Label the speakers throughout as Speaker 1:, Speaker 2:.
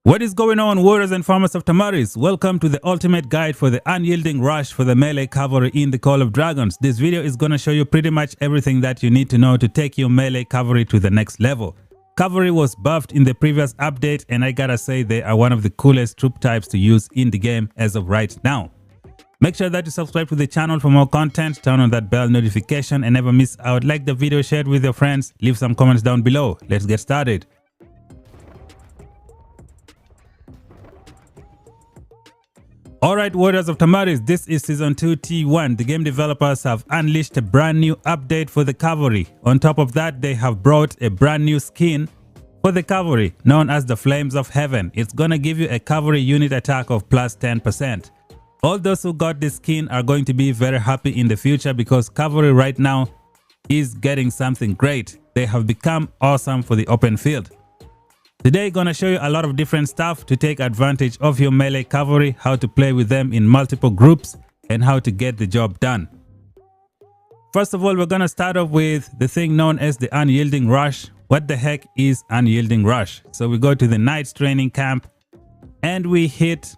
Speaker 1: What is going on, warriors and farmers of Tamaris? Welcome to the ultimate guide for the unyielding rush for the melee cavalry in the Call of Dragons. This video is going to show you pretty much everything that you need to know to take your melee cavalry to the next level. Cavalry was buffed in the previous update, and I gotta say they are one of the coolest troop types to use in the game as of right now. Make sure that you subscribe to the channel for more content, turn on that bell notification and never miss out. Like the video, share it with your friends, leave some comments down below. Let's get started. Alright, warriors of Tamaris, this is Season 2 T1. The game developers have unleashed a brand new update for the cavalry. On top of that, they have brought a brand new skin for the cavalry known as the Flames of Heaven. It's gonna give you a cavalry unit attack of plus 10%. All those who got this skin are going to be very happy in the future because cavalry right now is getting something great. They have become awesome for the open field. Today, gonna show you a lot of different stuff to take advantage of your melee cavalry, how to play with them in multiple groups, and how to get the job done. First of all, we're gonna start off with the thing known as the Unyielding Rush. What the heck is Unyielding Rush? So we go to the Knight's training camp and we hit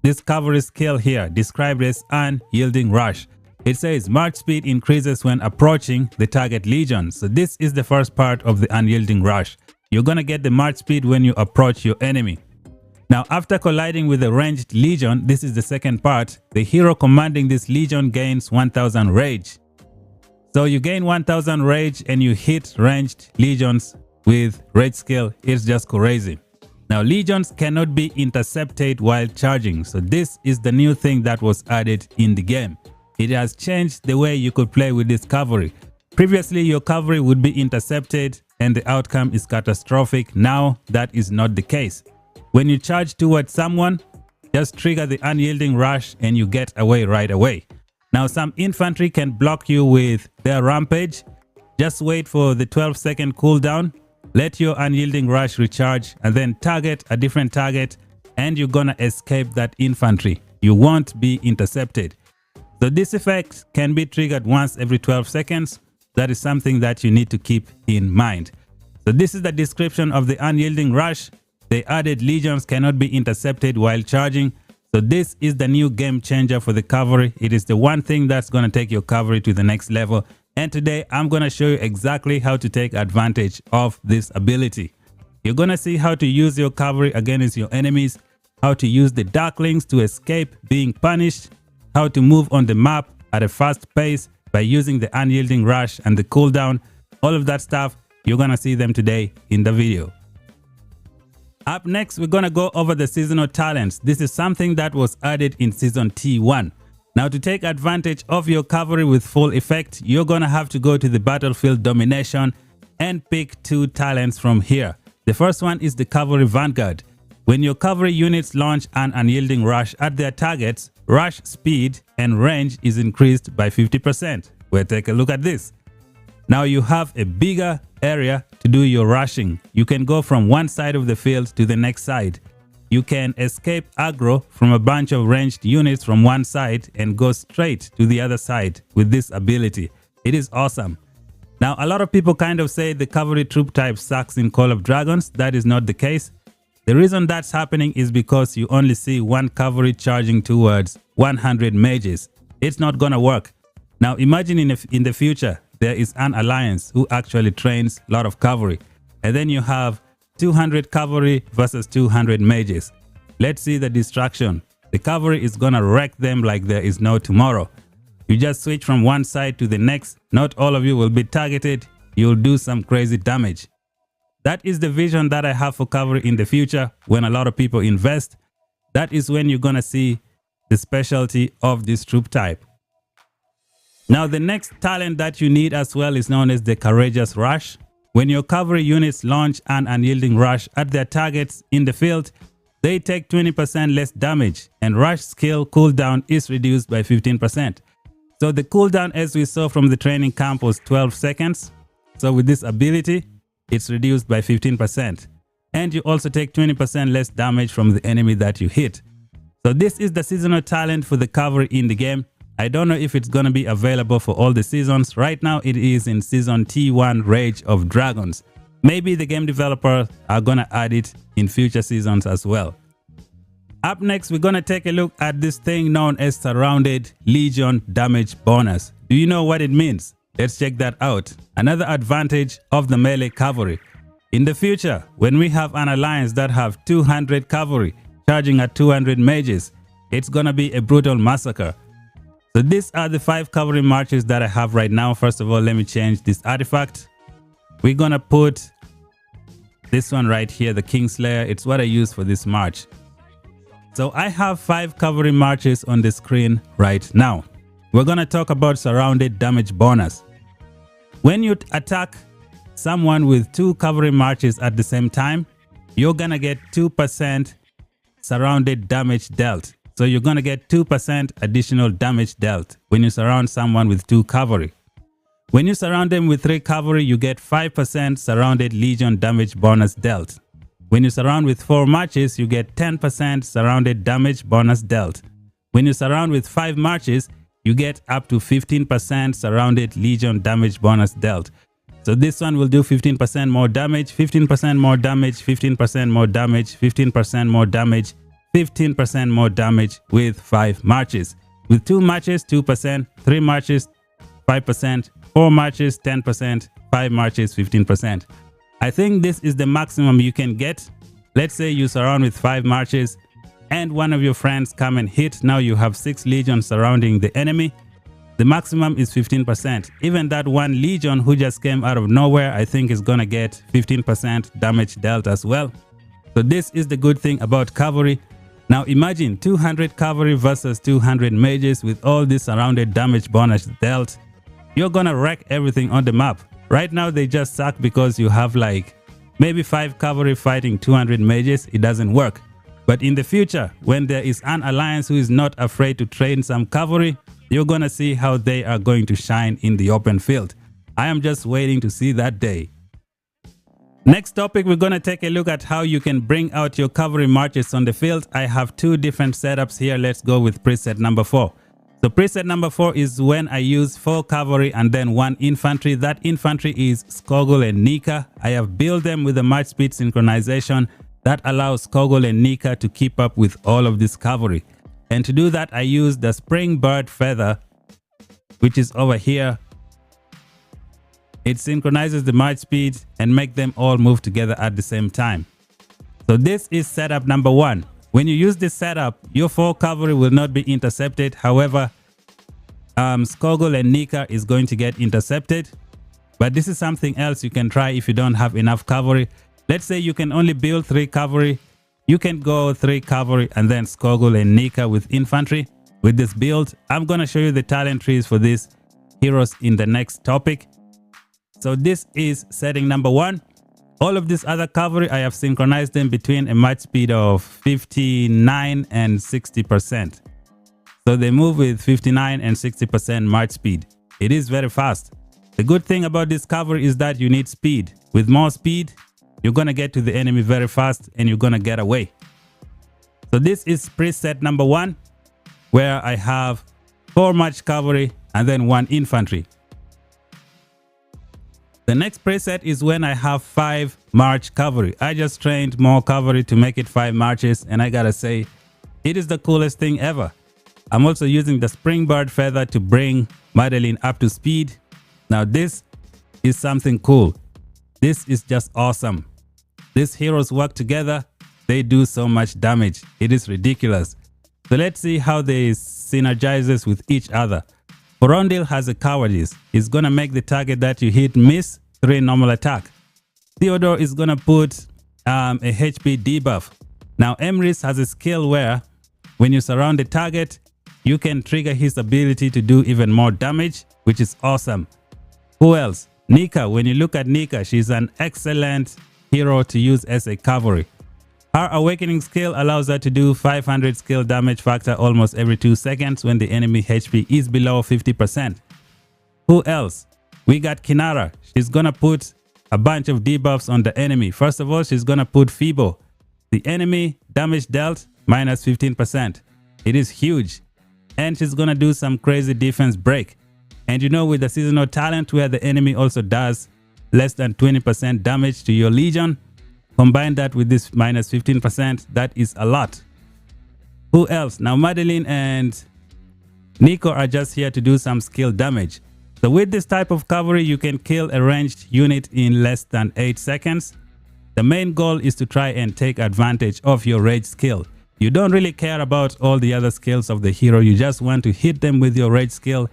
Speaker 1: this cavalry skill here, described as Unyielding Rush. It says march speed increases when approaching the target legion. So this is the first part of the Unyielding Rush. You're gonna get the march speed when you approach your enemy. Now, after colliding with a ranged legion, this is the second part. The hero commanding this legion gains 1000 rage. So you gain 1000 rage and you hit ranged legions with rage skill. It's just crazy. Now, legions cannot be intercepted while charging. So this is the new thing that was added in the game. It has changed the way you could play with this cavalry. Previously, your cavalry would be intercepted and the outcome is catastrophic. Now that is not the case. When you charge towards someone, just trigger the Unyielding Rush and you get away right away. Now some infantry can block you with their rampage. Just wait for the 12-second cooldown. Let your Unyielding Rush recharge and then target a different target and you're gonna escape that infantry. You won't be intercepted. So this effect can be triggered once every 12 seconds. That is something that you need to keep in mind. So this is the description of the Unyielding Rush. They added legions cannot be intercepted while charging. So this is the new game changer for the cavalry. It is the one thing that's going to take your cavalry to the next level. And today I'm going to show you exactly how to take advantage of this ability. You're going to see how to use your cavalry against your enemies, how to use the Darklings to escape being punished, how to move on the map at a fast pace by using the Unyielding Rush and the cooldown. All of that stuff, you're gonna see them today in the video. Up next, we're gonna go over the seasonal talents. This is something that was added in Season T1. Now, to take advantage of your cavalry with full effect, you're gonna have to go to the battlefield domination and pick 2 talents from here. The first one is the Cavalry Vanguard. When your cavalry units launch an Unyielding Rush at their targets, rush speed and range is increased by 50%. We'll take a look at this. Now you have a bigger area to do your rushing. You can go from one side of the field to the next side. You can escape aggro from a bunch of ranged units from one side and go straight to the other side with this ability. It is awesome. Now, a lot of people kind of say the cavalry troop type sucks in Call of Dragons. That is not the case. The reason that's happening is because you only see one cavalry charging towards 100 mages. It's not gonna work. Now imagine in the future, there is an alliance who actually trains a lot of cavalry. And then you have 200 cavalry versus 200 mages. Let's see the destruction. The cavalry is gonna wreck them like there is no tomorrow. You just switch from one side to the next. Not all of you will be targeted. You'll do some crazy damage. That is the vision that I have for cavalry in the future. When a lot of people invest, that is when you're gonna see the specialty of this troop type. Now, the next talent that you need as well is known as the Courageous Rush. When your cavalry units launch an Unyielding Rush at their targets in the field, they take 20% less damage and rush skill cooldown is reduced by 15%. So the cooldown, as we saw from the training camp, was 12 seconds. So with this ability, it's reduced by 15%. And you also take 20% less damage from the enemy that you hit. So this is the seasonal talent for the cavalry in the game. I don't know if it's going to be available for all the seasons. Right now it is in Season T1 Rage of Dragons. Maybe the game developers are going to add it in future seasons as well. Up next, we're going to take a look at this thing known as Surrounded Legion Damage Bonus. Do you know what it means? Let's check that out. Another advantage of the melee cavalry. In the future, when we have an alliance that have 200 cavalry charging at 200 mages, it's going to be a brutal massacre. So these are the 5 cavalry marches that I have right now. First of all, let me change this artifact. We're going to put this one right here, the Kingslayer. It's what I use for this march. So I have 5 cavalry marches on the screen right now. We're going to talk about surrounded damage bonus. When you attack someone with 2 cavalry marches at the same time, you're going to get 2% surrounded damage dealt. So you're going to get 2% additional damage dealt when you surround someone with 2 cavalry. When you surround them with 3 cavalry, you get 5% surrounded legion damage bonus dealt. When you surround with 4 marches, you get 10% surrounded damage bonus dealt. When you surround with 5 marches, you get up to 15% surrounded legion damage bonus dealt. So this one will do 15% more damage, 15% more damage, 15% more damage, 15% more damage, 15% more damage with 5 marches. With 2 marches, 2%, 3 marches, 5%, 4 marches, 10%, 5 marches, 15%. I think this is the maximum you can get. Let's say you surround with 5 marches and one of your friends come and hit. Now you have 6 legions surrounding the enemy. The maximum is 15%. Even that one legion who just came out of nowhere, I think is gonna get 15% damage dealt as well. So this is the good thing about cavalry. Now imagine 200 cavalry versus 200 mages with all this surrounded damage bonus dealt. You're gonna wreck everything on the map. Right now they just suck because you have like maybe 5 cavalry fighting 200 mages. It doesn't work. But in the future, when there is an alliance who is not afraid to train some cavalry, you're gonna see how they are going to shine in the open field. I am just waiting to see that day. Next topic, we're gonna take a look at how you can bring out your cavalry marches on the field. I have 2 different setups here. Let's go with preset number 4. So preset number 4 is when I use 4 cavalry and then 1 infantry. That infantry is Skogul and Nika. I have built them with a march speed synchronization that allows Skogul and Nika to keep up with all of this cavalry. And to do that, I use the spring bird feather, which is over here. It synchronizes the march speed and make them all move together at the same time. So this is setup number 1. When you use this setup, your 4 cavalry will not be intercepted. However, Skogul and Nika is going to get intercepted. But this is something else you can try if you don't have enough cavalry. Let's say you can only build 3 cavalry. You can go 3 cavalry and then Skogul and Nika with infantry. With this build, I'm going to show you the talent trees for these heroes in the next topic. So this is setting number 1. All of these other cavalry, I have synchronized them between a march speed of 59 and 60%. So they move with 59 and 60% march speed. It is very fast. The good thing about this cavalry is that you need speed. With more speed, you're going to get to the enemy very fast and you're going to get away. So this is preset number 1, where I have 4 march cavalry and then 1 infantry. The next preset is when I have 5 march cavalry. I just trained more cavalry to make it 5 marches, and I gotta say, it is the coolest thing ever. I'm also using the springbird feather to bring Madeline up to speed. Now this is something cool. This is just awesome. These heroes work together. They do so much damage. It is ridiculous. So let's see how they synergizes with each other. Porondil has a cowardice. It's gonna make the target that you hit miss 3 normal attack. Theodore is gonna put a HP debuff. Now Emrys has a skill where when you surround the target, you can trigger his ability to do even more damage, which is awesome. Who else? Nika. When you look at Nika, she's an excellent hero to use as a cavalry. Her awakening skill allows her to do 500 skill damage factor almost every 2 seconds when the enemy HP is below 50%. Who else? We got Kinara. She's gonna put a bunch of debuffs on the enemy. First of all, she's gonna put Fibo. The enemy damage dealt minus 15%. It is huge. And she's gonna do some crazy defense break. And you know, with the seasonal talent where the enemy also does less than 20% damage to your legion, Combine that with this minus 15%, that is a lot. Who else? Now Madeline and Nico are just here to do some skill damage. So with this type of cavalry, you can kill a ranged unit in less than 8 seconds. The main goal is to try and take advantage of your rage skill. You don't really care about all the other skills of the hero. You just want to hit them with your rage skill.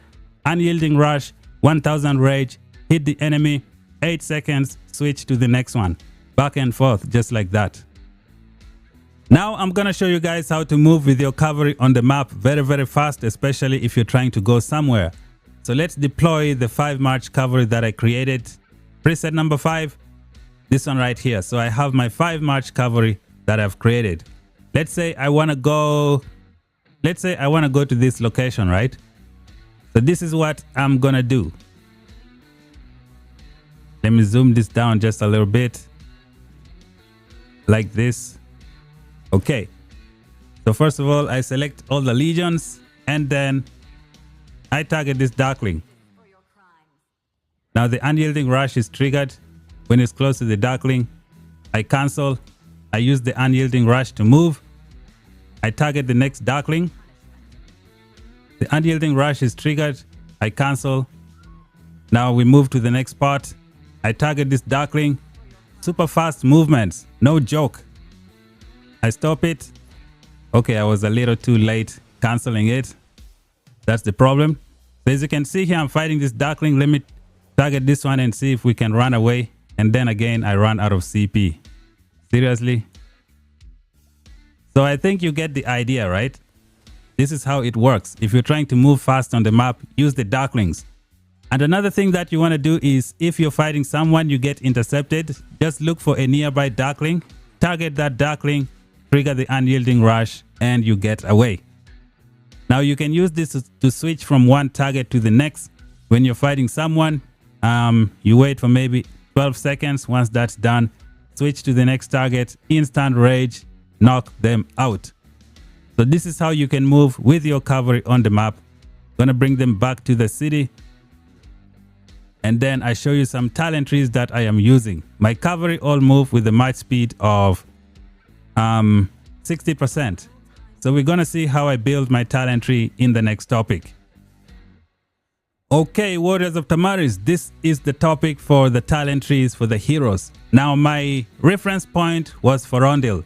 Speaker 1: Unyielding rush, 1000 rage, hit the enemy, 8 seconds, switch to the next one. Back and forth, just like that. Now I'm gonna show you guys how to move with your cavalry on the map very fast, especially if you're trying to go somewhere. So let's deploy the 5 march cavalry that I created. Preset number 5, this one right here. So I have my 5 march cavalry that I've created. Let's say I want to go to this location, right? So this is what I'm gonna do. Let me zoom this down just a little bit, like this. Okay, so first of all, I select all the legions and then I target this Darkling. Now the unyielding rush is triggered when it's close to the Darkling. I cancel. I use the unyielding rush to move. I target the next Darkling. The unyielding rush is triggered. I cancel. Now we move to the next spot. I target this Darkling. Super fast movements, no joke. I stop it. Okay, I was a little too late canceling it. That's the problem. So as you can see here, I'm fighting this Darkling. Let me target this one and see if we can run away. And then again, I run out of CP. Seriously? So I think you get the idea, right? This is how it works. If you're trying to move fast on the map, use the Darklings. And another thing that you want to do is if you're fighting someone, you get intercepted, just look for a nearby Darkling, target that Darkling, trigger the unyielding rush, and you get away. Now you can use this to switch from one target to the next. When you're fighting someone, you wait for maybe 12 seconds. Once that's done, switch to the next target, instant rage, knock them out. So this is how you can move with your cavalry on the map. Gonna bring them back to the city. And then I show you some talent trees that I am using. My cavalry all move with a march speed of 60%. So we're gonna see how I build my talent tree in the next topic. Okay, Warriors of Tamaris, this is the topic for the talent trees for the heroes. Now my reference point was Forondil.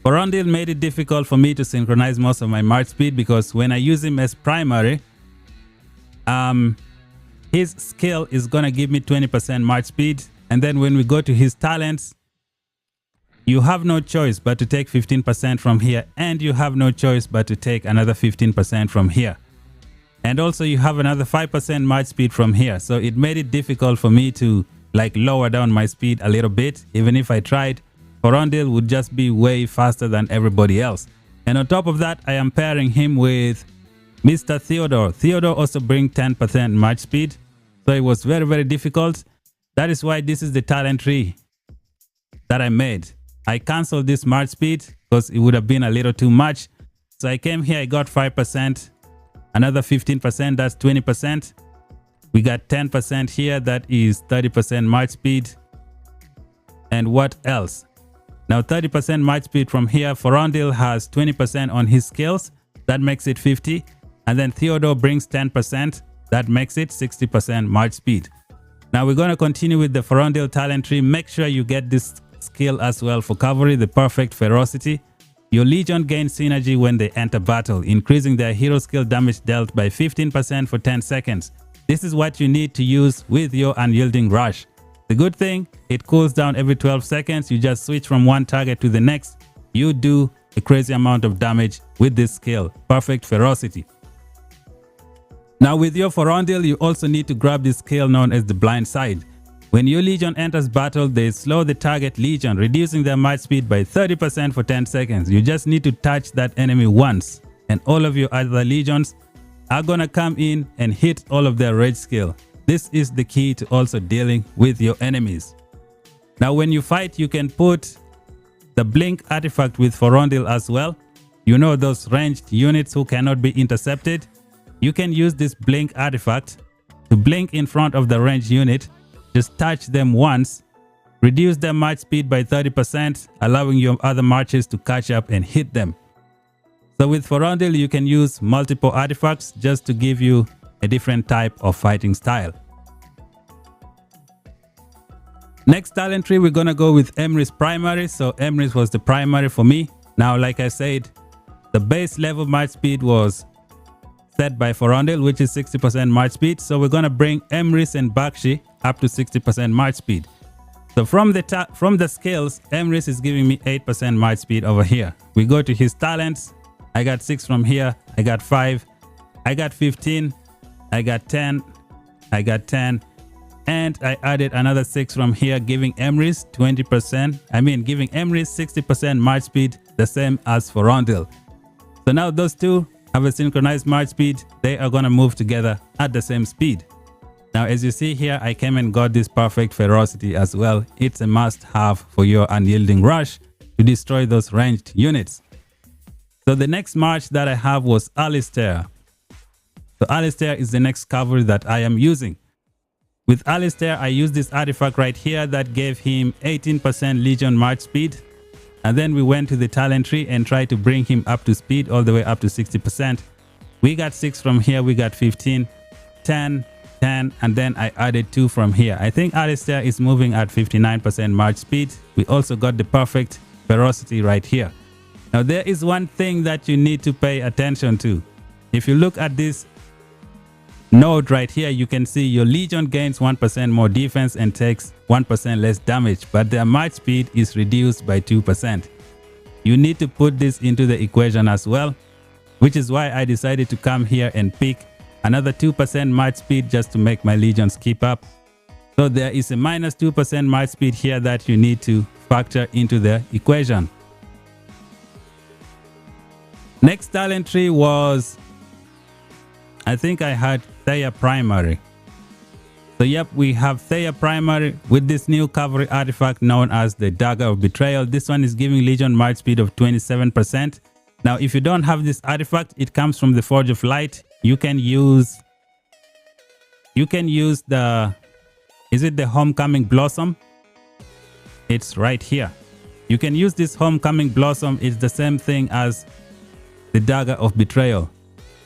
Speaker 1: Forondil made it difficult for me to synchronize most of my march speed because when I use him as primary, his skill is gonna give me 20% march speed, and then when we go to his talents, you have no choice but to take 15% from here, and you have no choice but to take another 15% from here. And also you have another 5% march speed from here. So it made it difficult for me to like lower down my speed a little bit. Even if I tried, Forondil would just be way faster than everybody else. And on top of that, I am pairing him with Mr. Theodore. Theodore also brings 10% march speed. So it was very difficult. That is why this is the talent tree that I made. I canceled this march speed because it would have been a little too much. So I came here, I got 5%, another 15%, that's 20%. We got 10% here, that is 30% march speed. And what else? Now 30% march speed from here. Forondil has 20% on his skills. That makes it 50. And then Theodore brings 10%. That makes it 60% march speed. Now we're going to continue with the Forondil talent tree. Make sure you get this skill as well for cavalry, the perfect ferocity. Your legion gains synergy when they enter battle, increasing their hero skill damage dealt by 15% for 10 seconds. This is what you need to use with your unyielding rush. The good thing, it cools down every 12 seconds. You just switch from one target to the next. You do a crazy amount of damage with this skill, perfect ferocity. Now with your Forondil, you also need to grab this skill known as the blind side. When your legion enters battle, they slow the target legion, reducing their march speed by 30% for 10 seconds. You just need to touch that enemy once, and all of your other legions are gonna come in and hit all of their rage skill. This is the key to also dealing with your enemies. Now when you fight, you can put the blink artifact with Forondil as well. You know those ranged units who cannot be intercepted? You can use this blink artifact to blink in front of the ranged unit. Just touch them once, reduce their march speed by 30%, allowing your other marches to catch up and hit them. So with Forondil, you can use multiple artifacts just to give you a different type of fighting style. Next talent tree, we're going to go with Emrys primary. So Emrys was the primary for me. Now, like I said, the base level march speed was set by Forondil, which is 60% march speed. So we're going to bring Emrys and Bakshi up to 60% march speed. So from the scales, Emrys is giving me 8% march speed over here. We go to his talents. I got 6 from here. I got 5. I got 15. I got 10. I got 10. And I added another 6 from here, giving Emrys 20%. I mean, giving Emrys 60% march speed, the same as Forondil. So now those two have a synchronized march speed. They are going to move together at the same speed. Now, as you see here, I came and got this perfect ferocity as well. It's a must-have for your unyielding rush to destroy those ranged units. So the next march that I have was Alistair. So Alistair is the next cavalry that I am using. With Alistair, I used this artifact right here that gave him 18% Legion march speed. And then we went to the talent tree and tried to bring him up to speed all the way up to 60%. We got 6 from here. We got 15, 10, 10, and then I added 2 from here. I think Alistair is moving at 59% march speed. We also got the perfect ferocity right here. Now, there is one thing that you need to pay attention to. If you look at this node right here, you can see your Legion gains 1% more defense and takes 1% less damage, but their march speed is reduced by 2%. You need to put this into the equation as well, which is why I decided to come here and pick another 2% march speed just to make my Legions keep up. So there is a minus 2% march speed here that you need to factor into the equation. Next talent tree was, I think I had Thea primary. So yep, we have Thea primary with this new cavalry artifact known as the Dagger of Betrayal. This one is giving Legion march speed of 27%. Now, if you don't have this artifact, it comes from the Forge of Light. You can use the, is it the Homecoming Blossom? It's right here. You can use this Homecoming Blossom. It's the same thing as the Dagger of Betrayal.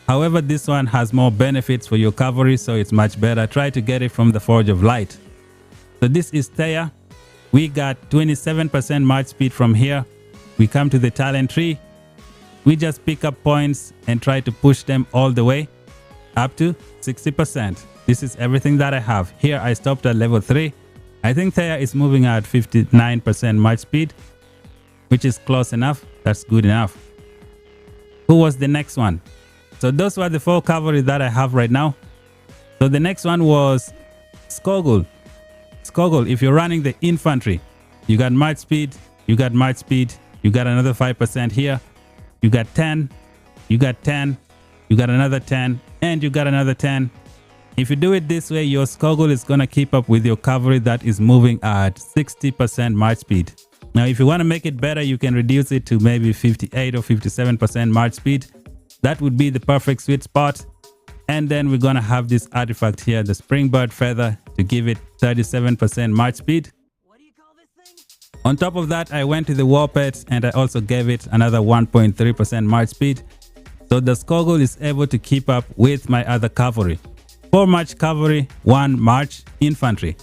Speaker 1: However, this one has more benefits for your cavalry, so it's much better. Try to get it from the Forge of Light. So this is Thea. We got 27% march speed from here. We come to the talent tree. We just pick up points and try to push them all the way up to 60%. This is everything that I have. Here I stopped at level 3. I think Thea is moving at 59% march speed, which is close enough. That's good enough. Who was the next one? So those were the 4 cavalry that I have right now. So the next one was Skogul. Skogul, if you're running the infantry, you got march speed, you got march speed, you got another 5% here, you got 10, you got 10, you got another 10, and you got another 10. If you do it this way, your Skogul is going to keep up with your cavalry that is moving at 60% march speed. Now, if you want to make it better, you can reduce it to maybe 58 or 57% march speed. That would be the perfect sweet spot. And then we're going to have this artifact here, the Springbird Feather, to give it 37% march speed.
Speaker 2: What do you call this thing?
Speaker 1: On top of that, I went to the War Pets and I also gave it another 1.3% march speed. So the Skogul is able to keep up with my other cavalry. 4 march cavalry, 1 march infantry.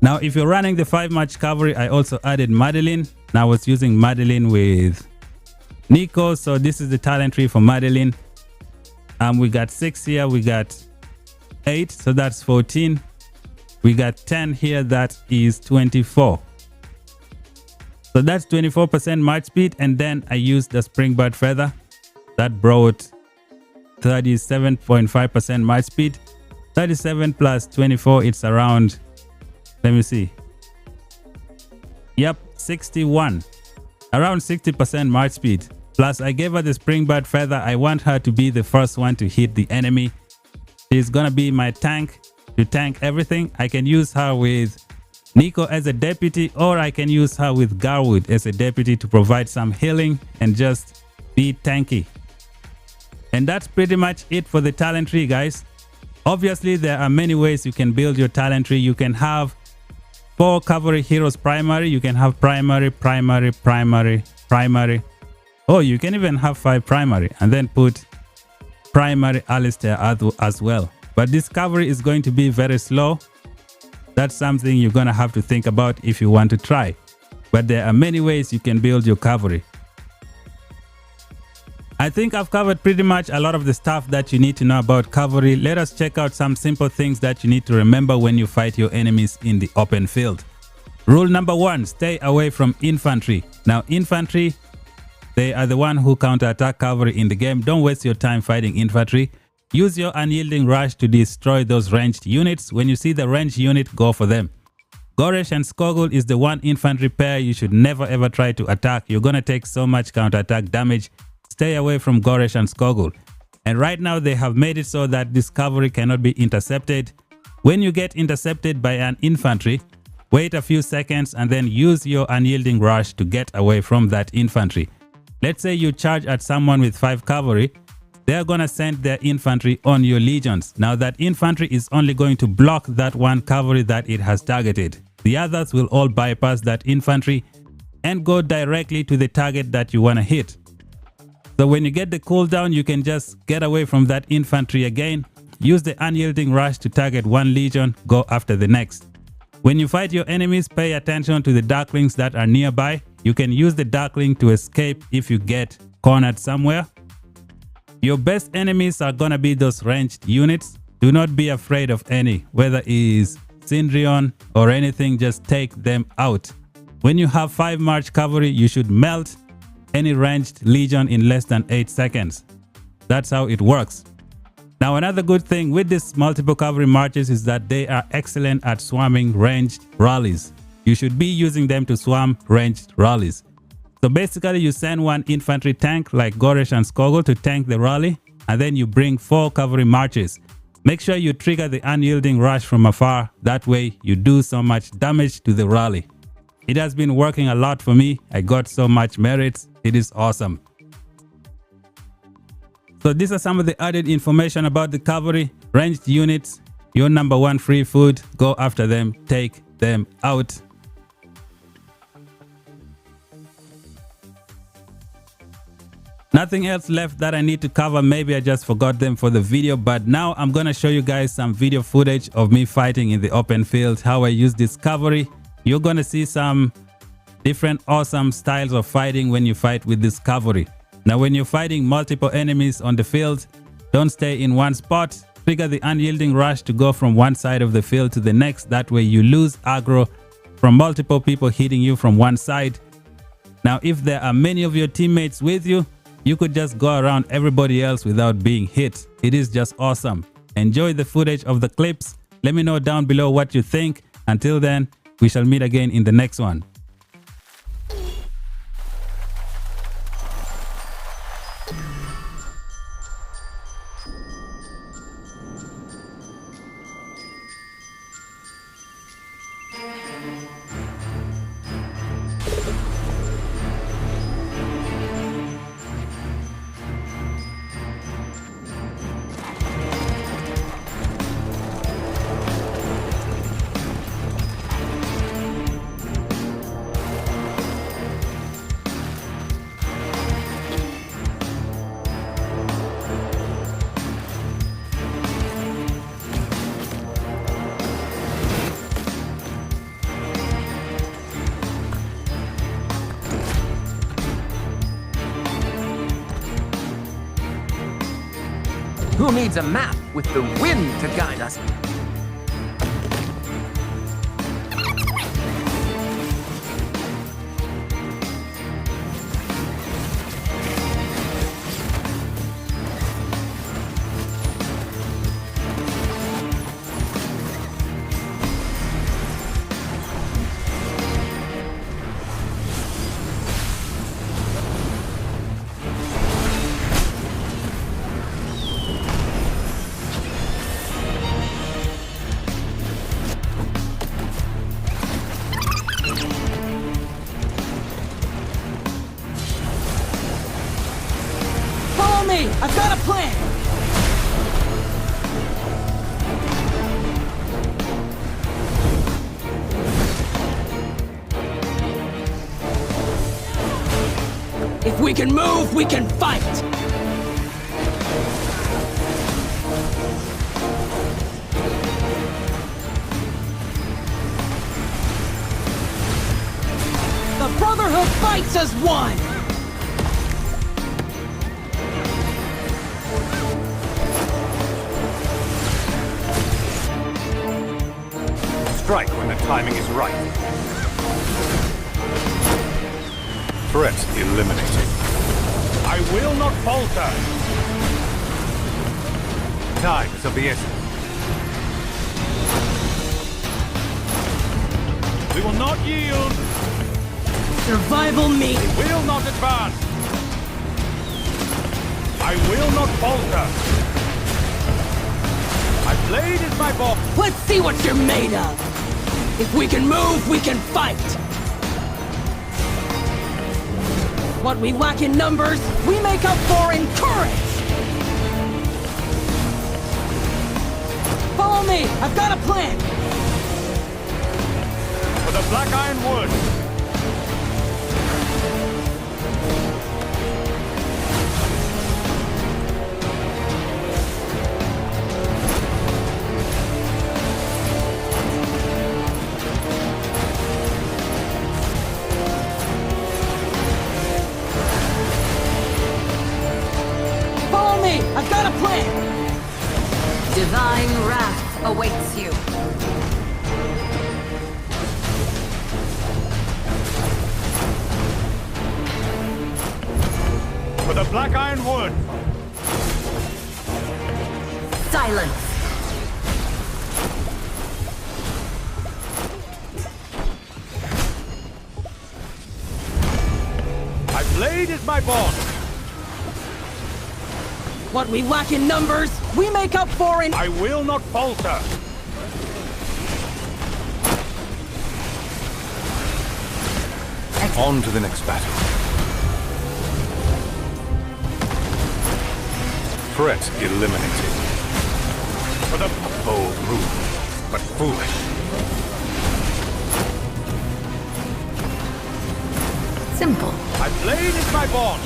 Speaker 1: Now, if you're running the 5 march cavalry, I also added Madeline. Now I was using Madeline with Nico, so this is the talent tree for Madeline. We got 6 here, we got 8, so that's 14. We got 10 here, that is 24. So that's 24% march speed, and then I used the Springbird Feather. That brought 37.5% march speed. 37 plus 24, it's around, let me see. Yep, 61. Around 60% march speed. Plus, I gave her the Springbird Feather. I want her to be the first one to hit the enemy. She's gonna be my tank to tank everything. I can use her with Nico as a deputy, or I can use her with Garwood as a deputy to provide some healing and just be tanky. And that's pretty much it for the talent tree, guys. Obviously, there are many ways you can build your talent tree. You can have 4 cavalry heroes primary. You can have primary, primary, primary, primary. Oh, you can even have 5 primary and then put primary Alistair as well. But this cavalry is going to be very slow. That's something you're going to have to think about if you want to try. But there are many ways you can build your cavalry. I think I've covered pretty much a lot of the stuff that you need to know about cavalry. Let us check out some simple things that you need to remember when you fight your enemies in the open field. Rule number 1, stay away from infantry. Now infantry, they are the one who counterattack cavalry in the game. Don't waste your time fighting infantry. Use your unyielding rush to destroy those ranged units. When you see the ranged unit, go for them. Goresh and Skogul is the one infantry pair you should never ever try to attack. You're gonna take so much counterattack damage. Stay away from Goresh and Skogul. And right now they have made it so that this cavalry cannot be intercepted. When you get intercepted by an infantry, wait a few seconds and then use your unyielding rush to get away from that infantry. Let's say you charge at someone with 5 cavalry. They're gonna send their infantry on your legions. Now that infantry is only going to block that one cavalry that it has targeted. The others will all bypass that infantry and go directly to the target that you wanna hit. So when you get the cooldown, you can just get away from that infantry again. Use the unyielding rush to target one legion, go after the next. When you fight your enemies, pay attention to the darklings that are nearby. You can use the darkling to escape if you get cornered somewhere. Your best enemies are gonna be those ranged units. Do not be afraid of any, whether it is Sindrion or anything, just take them out. When you have 5 March cavalry, you should melt any ranged legion in less than 8 seconds. That's how it works. Now another good thing with these multiple cavalry marches is that they are excellent at swarming ranged rallies. You should be using them to swarm ranged rallies. So basically you send one infantry tank like Goresh and Skogul to tank the rally, and then you bring 4 cavalry marches. Make sure you trigger the unyielding rush from afar. That way you do so much damage to the rally. It has been working a lot for me. I got so much merits. It is awesome. So these are some of the added information about the cavalry. Ranged units, your number 1 free food. Go after them, take them out. Nothing else left that I need to cover. Maybe I just forgot them for the video, but now I'm gonna show you guys some video footage of me fighting in the open field, how I use this cavalry. You're gonna see some different awesome styles of fighting when you fight with this cavalry. Now when you're fighting multiple enemies on the field, don't stay in one spot. Trigger the unyielding rush to go from one side of the field to the next. That way you lose aggro from multiple people hitting you from one side. Now if there are many of your teammates with you, you could just go around everybody else without being hit. It is just awesome. Enjoy the footage of the clips. Let me know down below what you think. Until then, we shall meet again in the next one.
Speaker 2: Who needs a map with the wind to guide us? I've got a plan!
Speaker 3: we can move, we can fight! The Brotherhood fights as one!
Speaker 4: Strike when the timing is right. Threat eliminated.
Speaker 5: I will not falter.
Speaker 4: Time is of the essence.
Speaker 5: We will not yield.
Speaker 3: Survival me!
Speaker 5: We will not advance. I will not falter. My blade is my ball.
Speaker 3: Let's see what you're made of! If we can move, we can fight! What we lack in numbers, we make up for in courage! Follow me! I've got a plan!
Speaker 5: For the black iron wood.
Speaker 3: Follow me! I've got a plan!
Speaker 6: Divine wrath awaits you.
Speaker 5: For the black iron wood.
Speaker 6: Silence.
Speaker 5: My blade is my bond.
Speaker 3: What we lack in numbers, we make up for in...
Speaker 5: I will not falter.
Speaker 4: On to the next battle. Threat eliminated.
Speaker 5: For the
Speaker 4: Bold move, but foolish.
Speaker 6: Simple.
Speaker 5: my blade is my bond.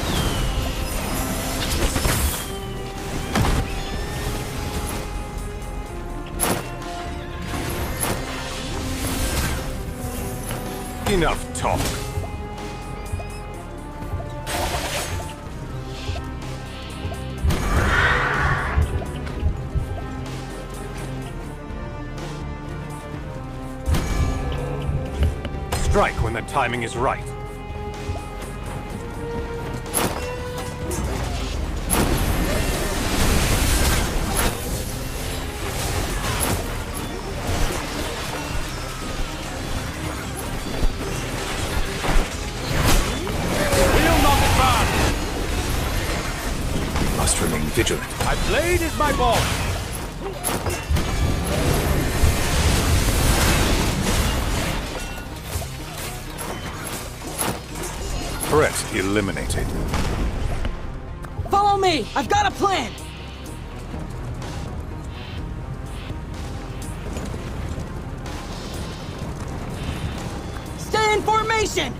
Speaker 4: Enough talk. Strike when the timing is right. Must remain vigilant.
Speaker 5: My blade is my bond.
Speaker 4: Threat eliminated.
Speaker 3: Follow me! I've got a plan! Stay in formation!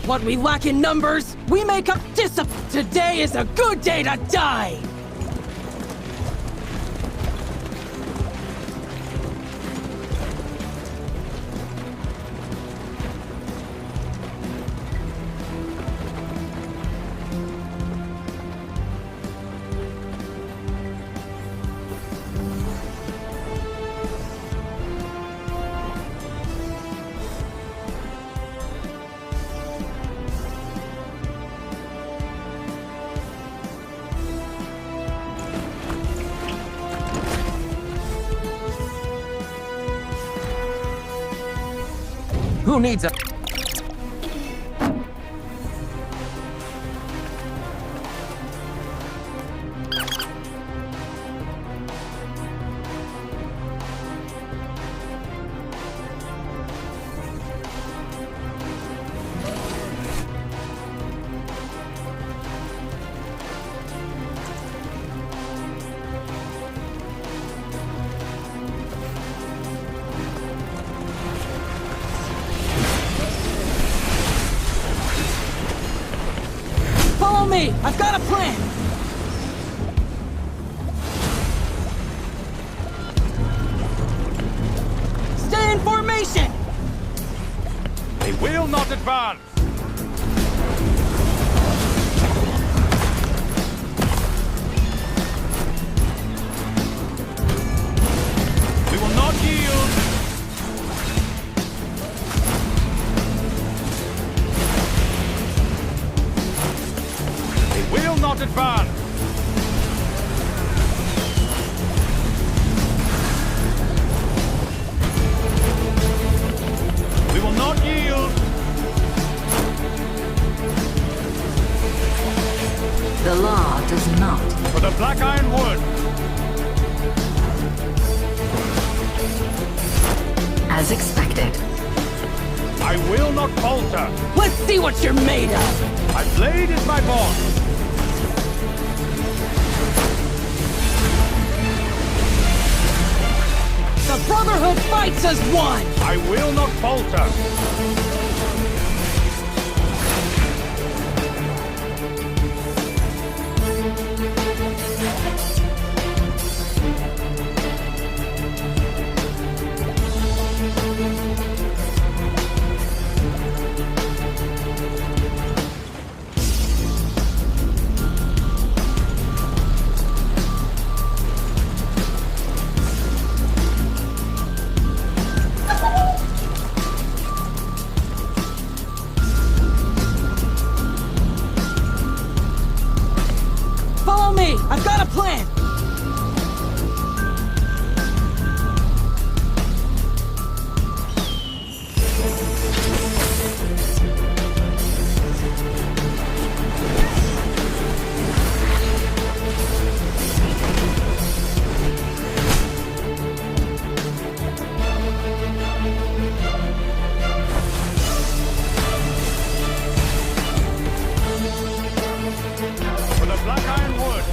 Speaker 3: What we lack in numbers, we make up discipline! Today is a good day to die!
Speaker 2: Who needs a...
Speaker 3: me! I've got a plan! Stay in formation!
Speaker 5: They will not advance. We will not yield. They will not advance. We will not yield.
Speaker 6: The law does not.
Speaker 5: For the Black Iron Wood.
Speaker 6: As expected.
Speaker 5: I will not falter.
Speaker 3: Let's see what you're made of!
Speaker 5: My blade is my bond.
Speaker 3: The Brotherhood fights as one!
Speaker 5: I will not falter.
Speaker 3: Follow me! I've got a plan!
Speaker 5: For the Black Iron Wood.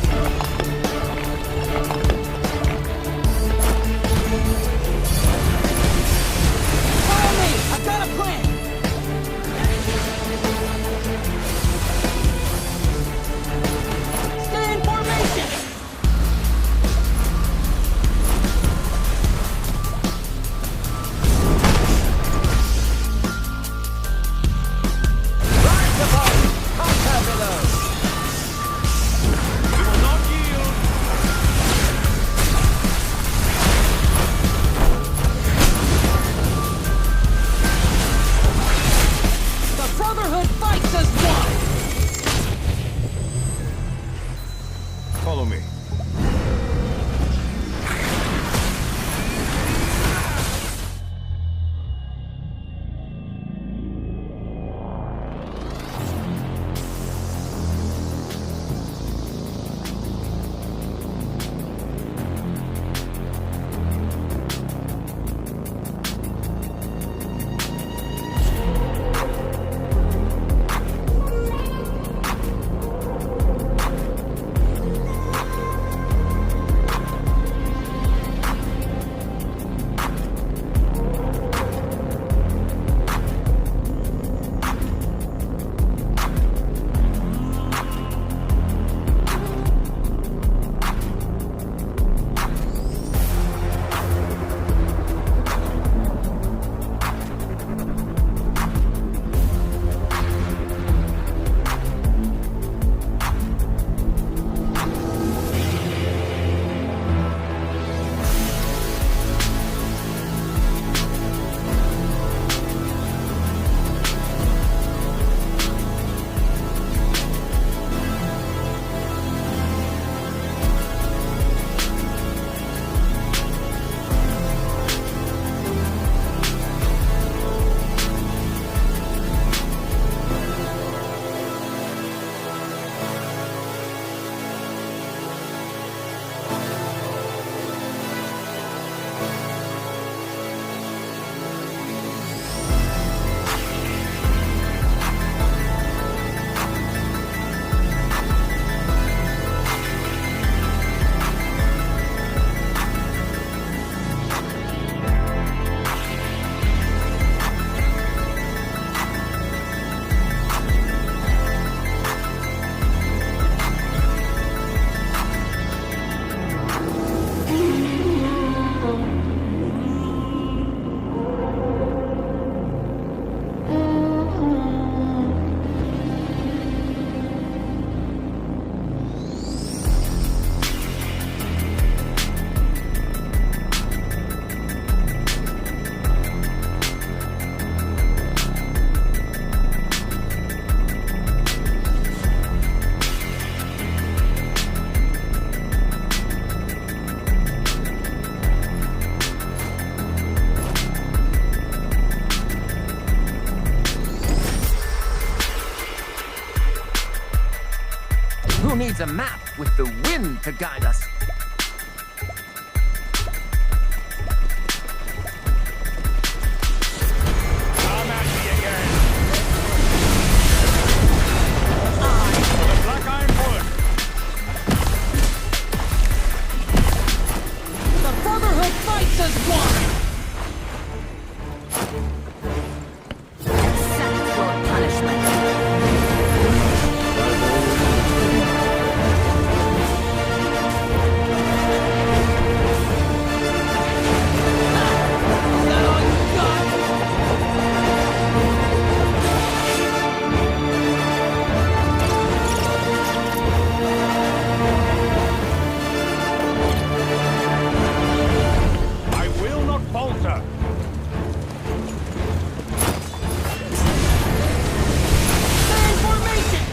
Speaker 2: Who needs a map with the wind to guide us?
Speaker 5: Come at me again. For the Black Ironwood.
Speaker 3: The Brotherhood fights as one!
Speaker 6: Accept your punishment.
Speaker 3: Is that all you got?
Speaker 5: I will not falter.
Speaker 3: Stay in formation!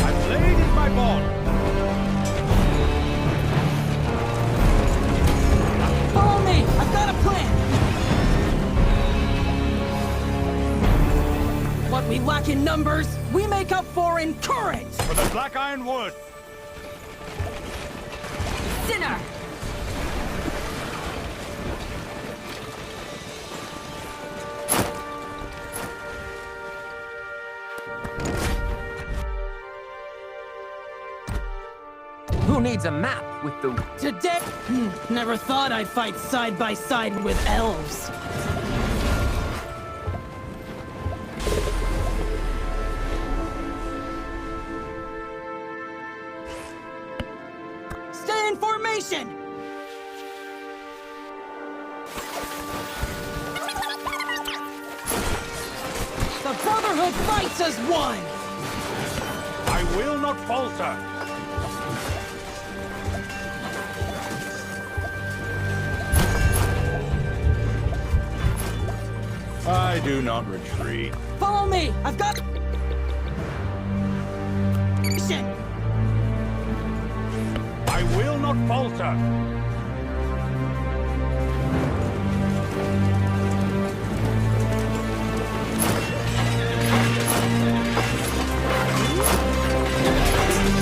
Speaker 5: My blade is my bond.
Speaker 3: Follow me! I've got a plan! What we lack in numbers, we make up for in courage!
Speaker 5: For the Black Ironwood.
Speaker 6: Sinner!
Speaker 2: Who needs a map with the...
Speaker 3: Today, never thought I'd fight side by side with elves. Stay in formation! The Brotherhood fights as one!
Speaker 5: I will not falter. I do not retreat.
Speaker 3: Follow me! I've got...
Speaker 5: I will not falter.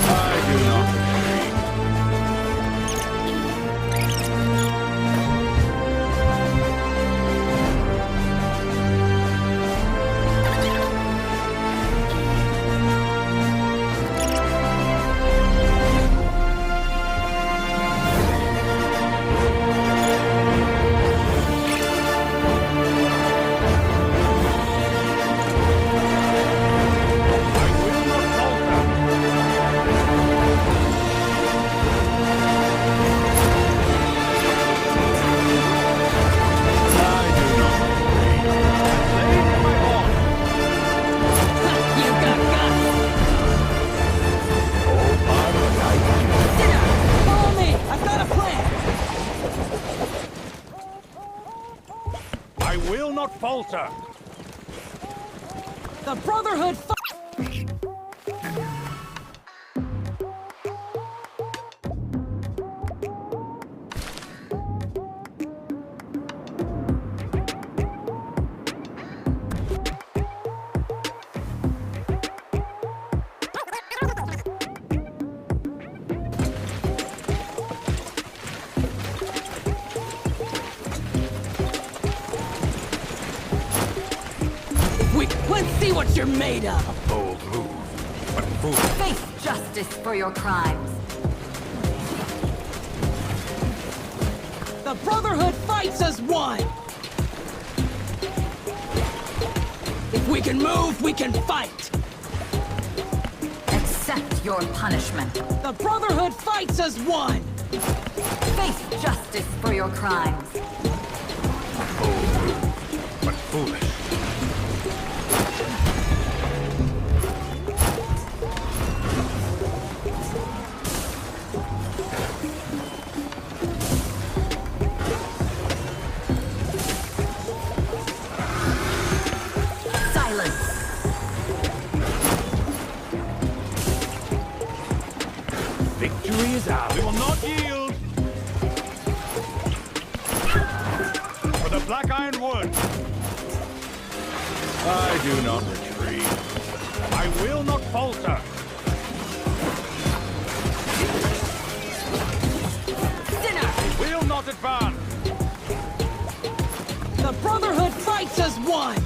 Speaker 5: I do not retreat. I will not falter. I do not retreat. Blade in my bond.
Speaker 3: You got guts! Follow me! I've got a plan!
Speaker 5: I will not falter.
Speaker 3: The Brotherhood Let's see what you're made of!
Speaker 4: Bold move, but foolish.
Speaker 6: Face justice for your crimes.
Speaker 3: The Brotherhood fights as one! If we can move, we can fight!
Speaker 6: Accept your punishment.
Speaker 3: The Brotherhood fights as one!
Speaker 6: Face justice for your crimes.
Speaker 4: foolish.
Speaker 6: Silence.
Speaker 5: Victory is ours.
Speaker 4: We will not yield. For the black iron wood. I do not retreat. I will not falter.
Speaker 6: Sinner.
Speaker 4: Will not advance.
Speaker 3: The Brotherhood fights as one!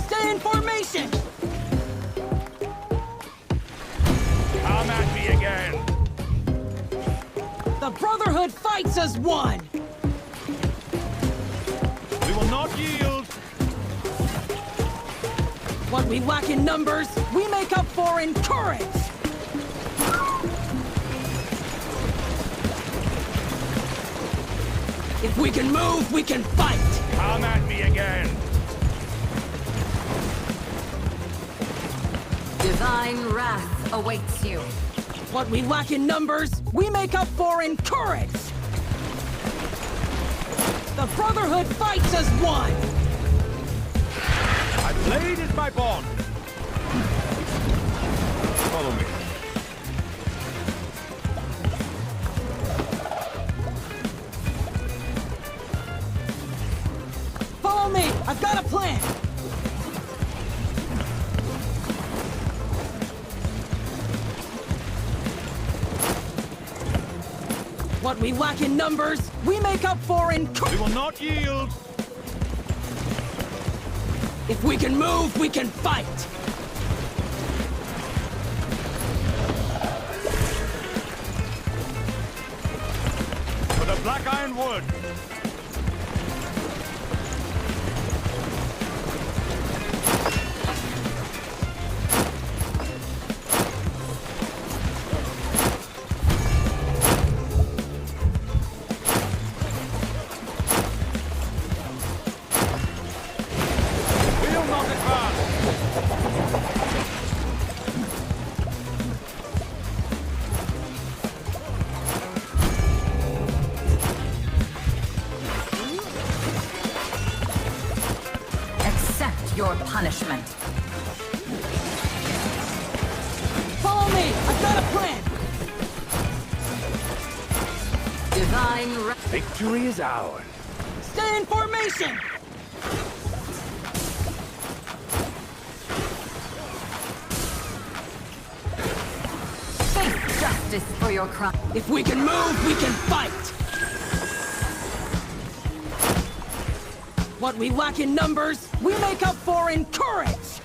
Speaker 3: Stay in formation!
Speaker 4: Come at me again.
Speaker 3: The Brotherhood fights as one!
Speaker 4: We will not yield.
Speaker 3: What we lack in numbers, we make up for in courage! If we can move, we can fight!
Speaker 4: Come at me again.
Speaker 6: Divine wrath awaits you.
Speaker 3: What we lack in numbers, we make up for in courage! The Brotherhood fights as one!
Speaker 4: My blade is my bond. Follow me.
Speaker 3: Follow me! I've got a plan! What we lack in numbers, we make up for in
Speaker 4: We will not yield.
Speaker 3: If we can move, we can fight!
Speaker 4: For the black iron wood. Will not advance.
Speaker 6: Accept your punishment.
Speaker 3: Follow me! I've got a plan!
Speaker 6: Divine wrath.
Speaker 5: Victory is ours.
Speaker 3: Stay in formation!
Speaker 6: Face justice for your crime.
Speaker 3: If we can move, we can fight! What we lack in numbers, we make up for in courage!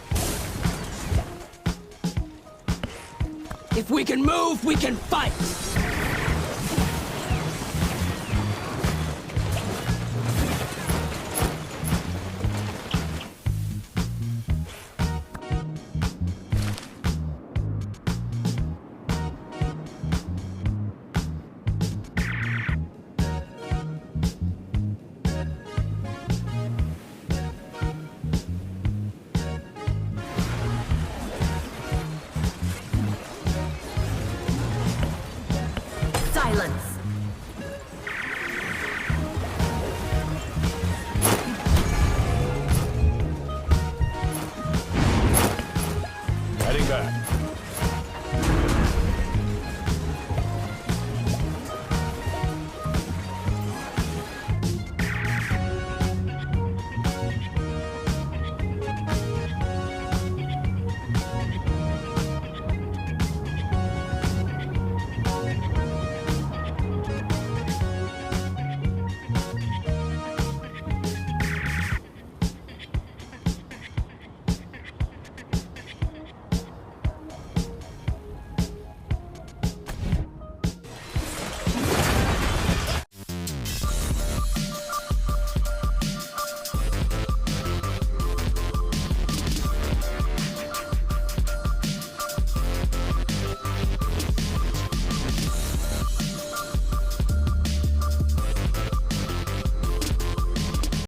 Speaker 3: If we can move, we can fight!